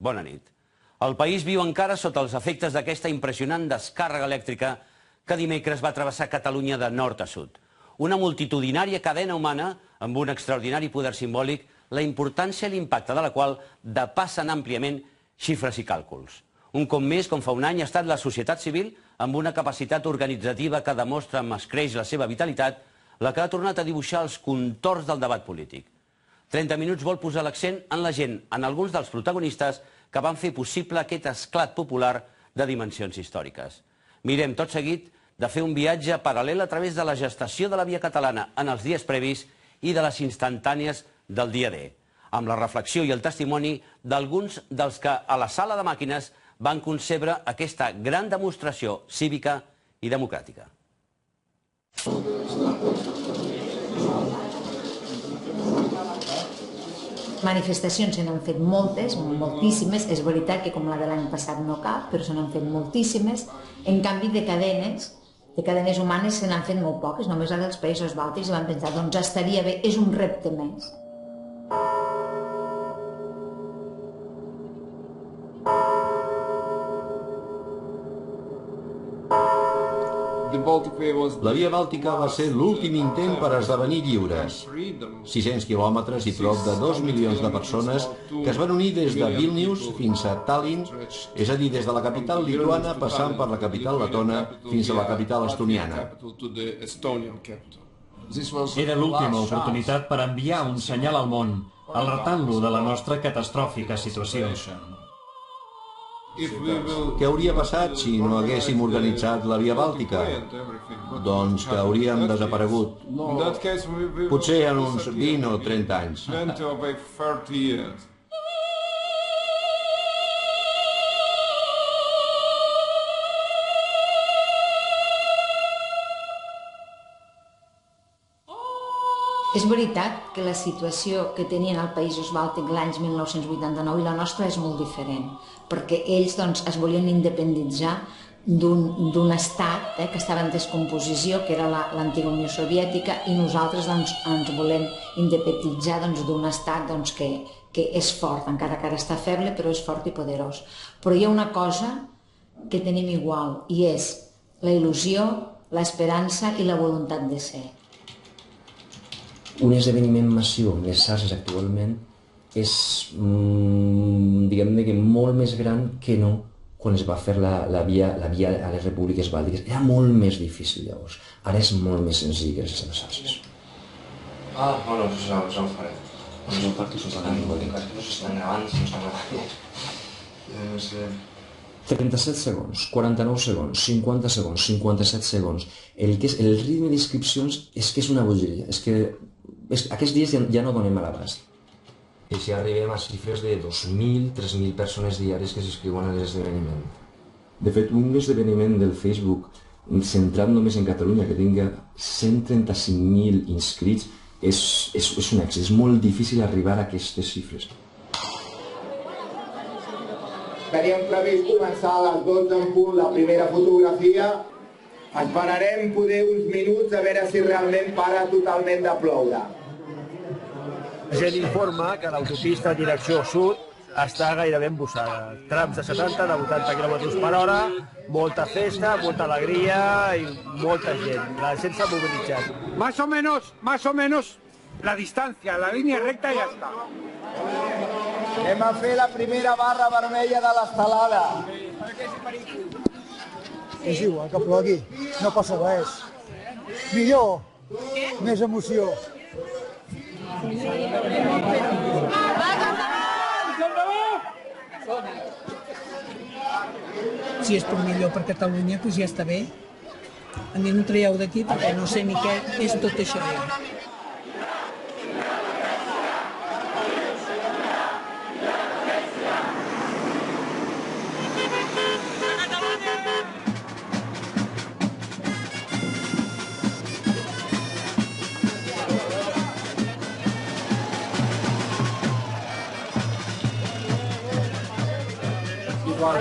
Bona nit. El país viu encara sota els efectes d'aquesta impressionant descàrrega elèctrica que dimecres va travessar Catalunya de nord a sud. Una multitudinària cadena humana amb un extraordinari poder simbòlic, la importància i l'impacte de la qual depassen àmpliament xifres i càlculs. Un cop més, com fa un any, ha estat la societat civil amb una capacitat organitzativa que demostra amb escreix la seva vitalitat, la que ha tornat a dibuixar els contorns del debat polític. 30 minuts vol posar l'accent en la gent, en alguns dels protagonistes que van fer possible aquest esclat popular de dimensions històriques. Mirem tot seguit de fer un viatge paral·lel a través de la gestació de la via catalana en els dies previs i de les instantànies del dia D, amb la reflexió i el testimoni d'alguns dels que a la sala de màquines van concebre aquesta gran demostració cívica i democràtica. Manifestacions se n'han fet moltes, moltíssimes. És veritat que com la de l'any passat no cap, però se n'han fet moltíssimes. En canvi, de cadenes humanes se n'han fet molt poques, només la dels països bàltics, i van pensar, doncs estaria bé, és un repte més. La Via Bàltica va ser l'últim intent per esdevenir lliures. 600 quilòmetres i prop de 2 milions de persones que es van unir des de Vilnius fins a Tallinn, és a dir, des de la capital lituana passant per la capital letona fins a la capital estoniana. Era l'última oportunitat per enviar un senyal al món, alertant-lo de la nostra catastròfica situació. Què hauria passat si no haguéssim organitzat la Via Bàltica? Doncs que hauríem desaparegut. Potser en uns 20 o 30 anys. És veritat que la situació que tenien als països bàltics l'any 1989 i la nostra és molt diferent, perquè ells es volien independitzar d'un estat que estava en descomposició, que era l'antiga Unió Soviètica, i nosaltres ens volem independitzar d'un estat que és fort, encara que ara està feble, però és fort i poderós. Però hi ha una cosa que tenim igual, i és la il·lusió, l'esperança i la voluntat de ser. Un esdeveniment massiu amb les xarxes actualment és, diguem-ne, molt més gran que no quan es va fer la via a les repúbliques bàltiques. Era molt més difícil llavors. Ara és molt més senzill gràcies a les xarxes. Bueno, eso ho faré. No són parts, no s'estan gravant, si no estan gravant. No sé... 37 segons, 49 segons, 50 segons, 57 segons. El ritme d'inscripcions és que és una bogeria. És que aquests dies ja no donem a l'abast. I si arribem a xifres de 2.000, 3.000 persones diàries que s'inscriuen a l'esdeveniment. De fet, un esdeveniment del Facebook centrat només en Catalunya que tingui 135.000 inscrits és un èxit. És molt difícil arribar a aquestes xifres. Teníem previst començar a les 12 en punt la primera fotografia. Esperarem poder uns minuts a veure si realment para totalment de ploure. La gent informa que l'autopista en direcció sud està gairebé embussada. Trams de 70, de 80 km per hora, molta festa, molta alegria i molta gent. La gent s'ha mobilitzat. Más o menos la distància, la línia recta i ja està. Anem a fer la primera barra vermella de l'estelada. És igual que plogui, no passa res. Millor, més emoció. Si és per millor per Catalunya, doncs ja està bé. A mi no traieu d'aquí perquè no sé ni què és tot això.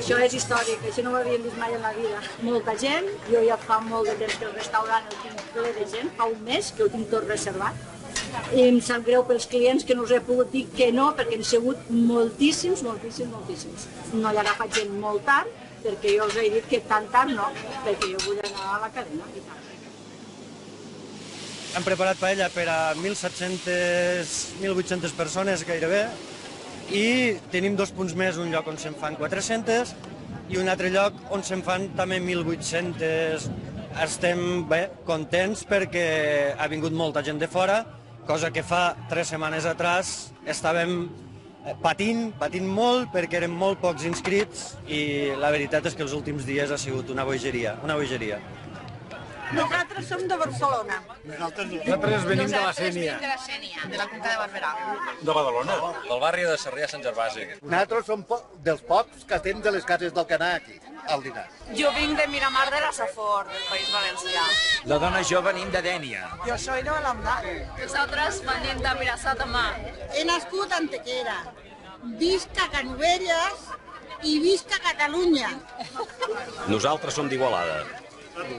Això és històric, això no ho havíem vist mai en la vida. Molta gent, jo ja fa molt de temps que el restaurant el tinc ple de gent, fa un mes que ho tinc tot reservat. I em sap greu pels clients que no us he pogut dir que no, perquè han sigut moltíssims. No he agafat gent molt tard, perquè jo us he dit que tan tard no, perquè jo vull anar a la cadena i tal. Hem preparat paella per a 1.800 persones gairebé i tenim 2 punts més, un lloc on se'n fan 400 i un altre lloc on se'n fan també 1.800. Estem contents perquè ha vingut molta gent de fora, cosa que fa 3 setmanes atrás estàvem patint molt perquè eren molt pocs inscrits i la veritat és que els últims dies ha sigut una bogeria. Nosaltres som de Barcelona. Nosaltres venim de la Sénia. De la Conca de Barberà. De Badalona. Del barri de Sarrià-Sant Gervasi. Nosaltres som dels pocs que estem de les cases del Canà aquí, al dinar. Jo vinc de Miramar de la Safor, del País Valencià. La dona jo venim de Dénia. Jo soy de Balamdà. Nosaltres venim de Mirassà de Mar. He nascut a Antequera. Visca Canovelles i visca Catalunya. Nosaltres som d'Igualada.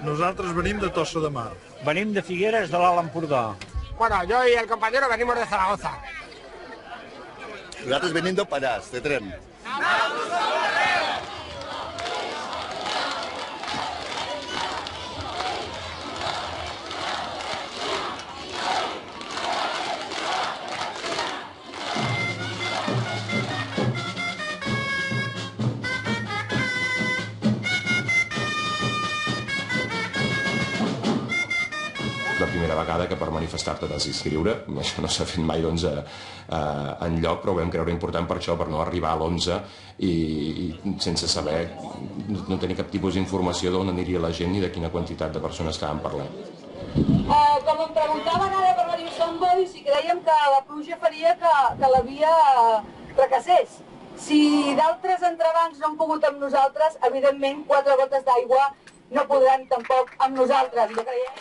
Nosaltres venim de Tossa de Mar. Venim de Figueres, de l'Alt Empordà. Bueno, yo y el compañero venimos de Zaragoza. Nosaltres venim del Pallars, de Tremp. La primera vegada que per manifestar-te t'has d'inscriure, això no s'ha fet mai enlloc, però ho vam creure important per això, per no arribar a l'11 i sense saber, no tenir cap tipus d'informació d'on aniria la gent ni de quina quantitat de persones estàvem parlant. Com em preguntaven ara per la New Sound Boys, si creiem que la pluja faria que la via fracassés. Si d'altres entrebancs no han pogut amb nosaltres, evidentment 4 gotes d'aigua no podran tampoc amb nosaltres. Jo creiem...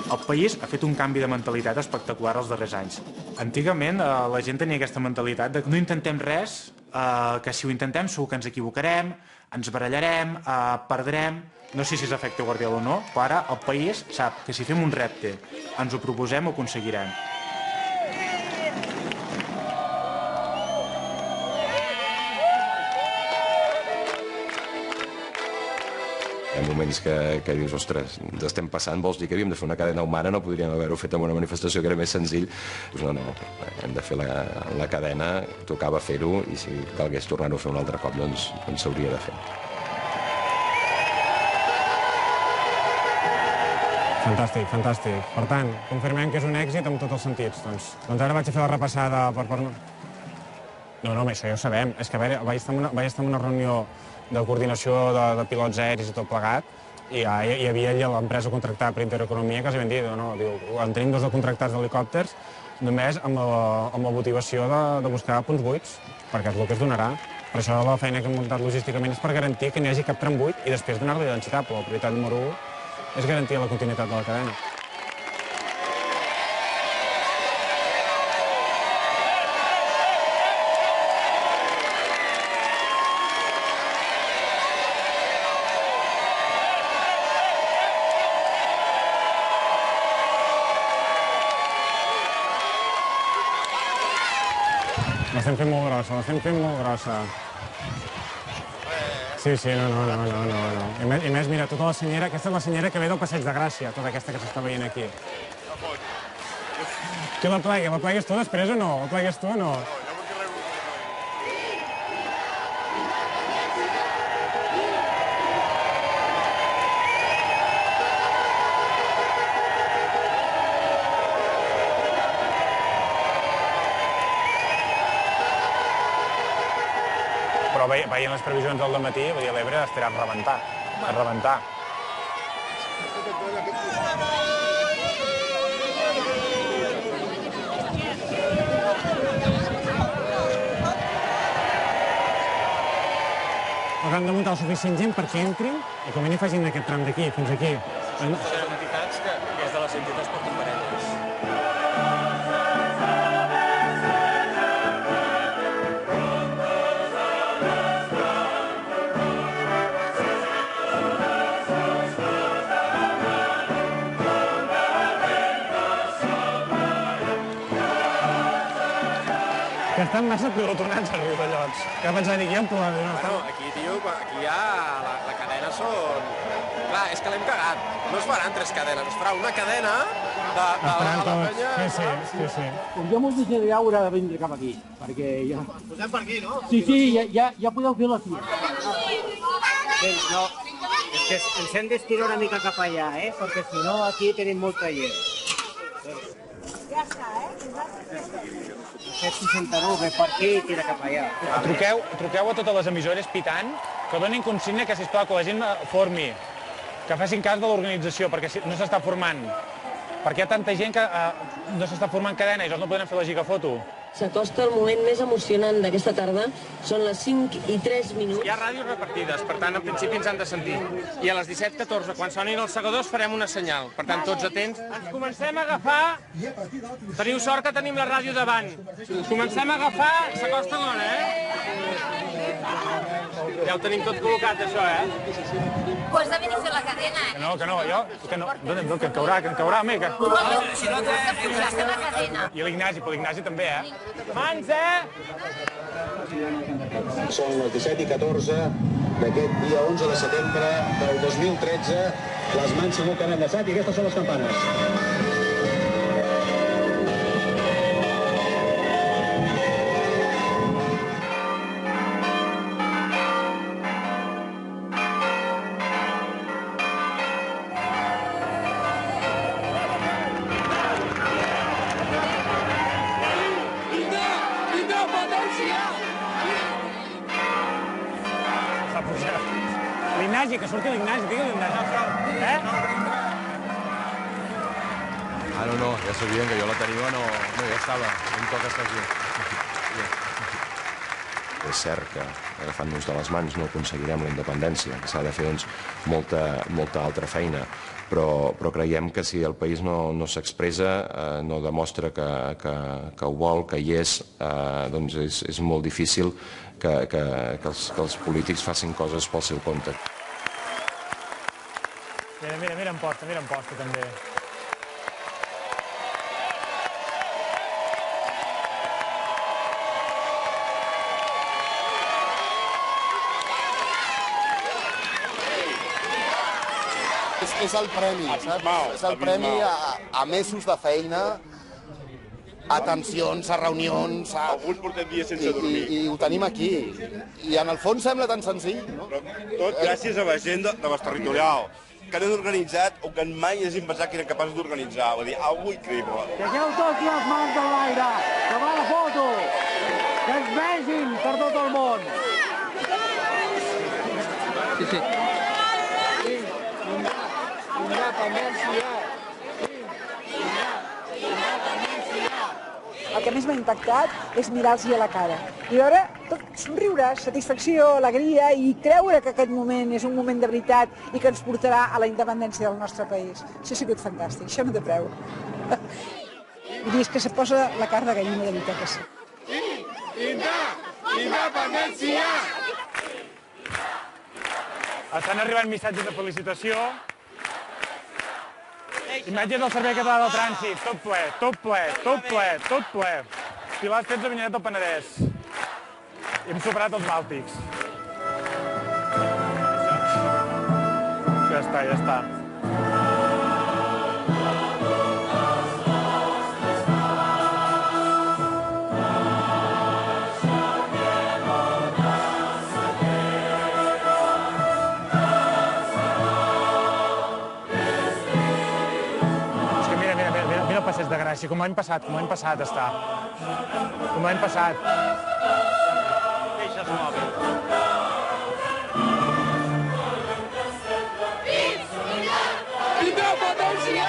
El país ha fet un canvi de mentalitat espectacular els darrers anys. Antigament la gent tenia aquesta mentalitat de que no intentem res, que si ho intentem segur que ens equivocarem, ens barallarem, perdrem... No sé si és efecte Guardiola o no, però ara el país sap que si fem un repte, ens ho proposem, ho aconseguirem. Hi ha moments que dius, ostres, ens estem passant, vols dir que havíem de fer una cadena humana, no podríem haver-ho fet amb una manifestació que era més senzill. Doncs no, hem de fer la cadena, tocava fer-ho, i si calgués tornar-ho a fer un altre cop, doncs s'hauria de fer. Fantàstic, fantàstic. Per tant, confirmem que és un èxit en tots els sentits. Doncs ara vaig a fer la repassada per... No, això ja ho sabem. És que, a veure, vaig estar en una reunió de coordinació de pilots aeris i tot plegat, i hi havia l'empresa contractada per Intereconomia que els havien dit, en tenim 2 de contractats d'helicòpters, només amb la motivació de buscar punts buits, perquè és el que es donarà. Per això la feina que hem muntat logísticament és per garantir que no hi hagi cap tram buit i després donar-li densitat, però la prioritat número 1 és garantir la continuïtat de la cadena. L'estem fent molt grossa, Sí, no. I més, mira, tota la senyera, aquesta és la senyera que ve del Passeig de Gràcia, tota aquesta que s'està veient aquí. Qui la plegui? La plegues tu després o no? La plegues tu o no? Però veient les previsions del dematí, l'Ebre estarà a rebentar. Han de muntar el suficient gent perquè entrin i com a mínim facin aquest tram d'aquí, fins aquí. Són entitats que des de les entitats porten parelles. Que estan massa pilotonats els Riudellots. Que pensava, dic, hi ha un problema. Bueno, aquí, tio, aquí hi ha... La cadena són... Clar, és que l'hem cagat. No es faran 3 cadenes, es farà una cadena de la penya... Sí. Jo m'ho deixaré haurà de vindre cap aquí, perquè ja... Posem per aquí, no? Sí, ja podeu fer la fi. No, és que ens hem d'estirar una mica cap allà, perquè si no aquí tenim molta gent. Ja està, Aquest 69 ve per aquí i tira cap allà. Truqueu a totes les emissores pitant que donin consigna que, sisplau, que la gent formi, que facin cas de l'organització, perquè no s'està formant. Perquè hi ha tanta gent que no s'està formant cadena i no podem fer la gigafoto. S'acosta el moment més emocionant d'aquesta tarda. Són les 5:03. Hi ha ràdios repartides, per tant, en principi ens han de sentir. I a les 17:14, quan sonin els segadors, farem una senyal. Per tant, tots atents. Ens comencem a agafar... Teniu sort que tenim la ràdio davant. Ens comencem a agafar... S'acosta l'hora, Ja ho tenim tot col·locat, això, Pues de venir a fer la cadena, Que no, que em caurà a mi. Si no té la cadena. I l'Ignasi també, Mans, Són les 17:14 d'aquest dia 11 de setembre del 2013. Les mans segur que han enllaçat i aquestes són les campanes. L'Ignasi, que surti l'Ignasi, digui l'Ignasi. No, ja sabien que jo la tenia, no ja estava. No em toca estar aquí. És cert que agafant-nos de les mans no aconseguirem la independència, que s'ha de fer molta altra feina, però creiem que si el país no s'expressa, no demostra que ho vol, que hi és, doncs és molt difícil que els polítics facin coses pel seu compte. Mira en posta, també. És el premi, saps? És el premi a mesos de feina, a tensions, a reunions... Alguns portem dies sense dormir. I ho tenim aquí. I en el fons sembla tan senzill, no? Tot gràcies a la gent de les territorial, que han organitzat o que mai hagin pensat que eren capaços d'organitzar. Vull dir, algo increïble. Deixeu tots les mans en l'aire, que va la foto, que ens vegin per tot el món. Sí. El que més m'ha impactat és mirar-los a la cara i veure tot somriure, satisfacció, alegria i creure que aquest moment és un moment de veritat i que ens portarà a la independència del nostre país. Això ha sigut fantàstic, això no té preu. I dius que se posa la carn de gallina de veritat que sí. Independència! Estan arribant missatges de felicitació. Imatges del Servei Català del Trànsit, tot ple. Pilars fets a Avinyonet del Penedès. I hem superat els Bàltics. Ja està. Passeig de Gràcia, com l'any passat està. Com l'any passat. Deixes mòbil. Independència!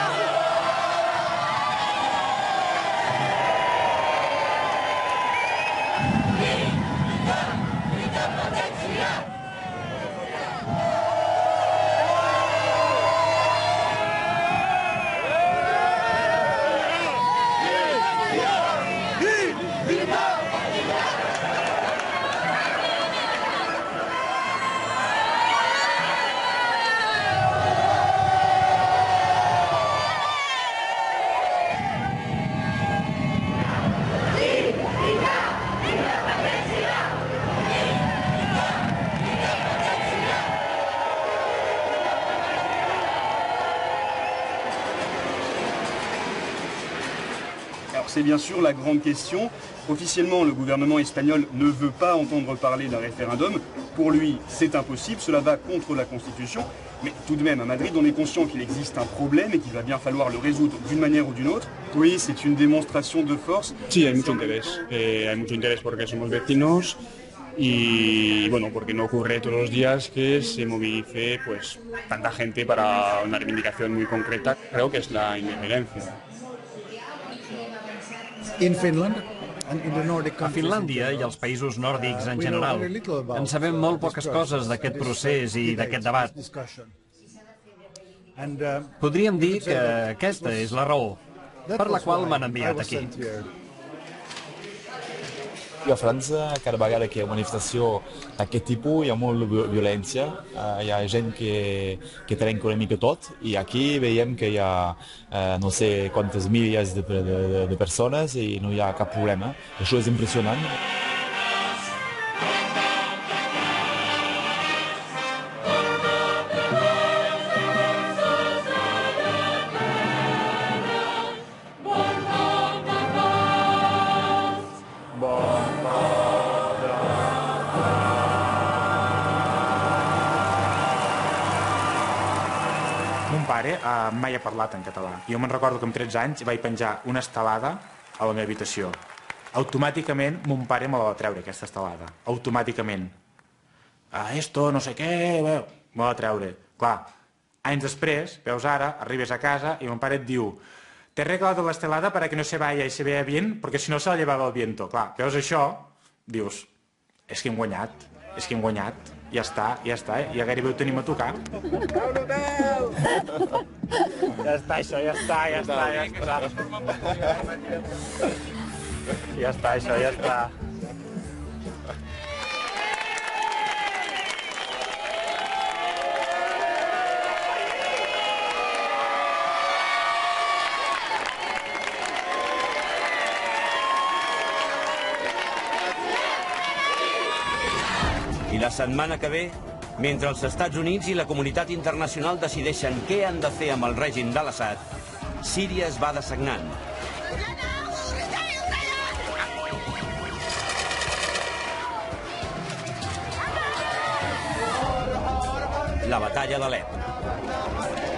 Alors c'est bien sûr la grande question. Officiellement, le gouvernement espagnol ne veut pas entendre parler d'un référendum. Pour lui, c'est impossible, cela va contre la Constitution. Mais tout de même, à Madrid, on est conscient qu'il existe un problème et qu'il va bien falloir le résoudre d'une manière ou d'une autre. Oui, c'est une démonstration de force. Sí, hay mucho interés porque somos vecinos y bueno, porque no ocurre todos los días que se movilice pues tanta gente para una reivindicación muy concreta. Creo que es la independencia. In Finland, a Finlàndia i als països nòrdics en general en sabem molt poques coses d'aquest procés i d'aquest debat. Podríem dir que aquesta és la raó per la qual m'han enviat aquí. A França, cada vegada que hi ha manifestació d'aquest tipus hi ha molta violència, hi ha gent que trenca una mica tot i aquí veiem que hi ha no sé quantes milers de persones i no hi ha cap problema. Això és impressionant. Mai ha parlat en català. Jo me'n recordo que amb 13 anys vaig penjar una estelada a la meva habitació. Automàticament mon pare me la va treure, aquesta estelada. Automàticament. Esto, no sé què... Me la va treure. Clar, anys després, veus ara, arribes a casa i mon pare et diu «Te he regalado la estelada para que no se vaya y se vea bien, porque si no se la llevaba el viento». Clar, veus això, dius «És que hem guanyat, és que hem guanyat». Ja està, ja gairebé ho tenim a tocar. Ja està, això, ja està. Ja està, això, ja està. I la setmana que ve, mentre els Estats Units i la comunitat internacional decideixen què han de fer amb el règim de l'Assad, Síria es va dessagnant. La batalla d'Alep.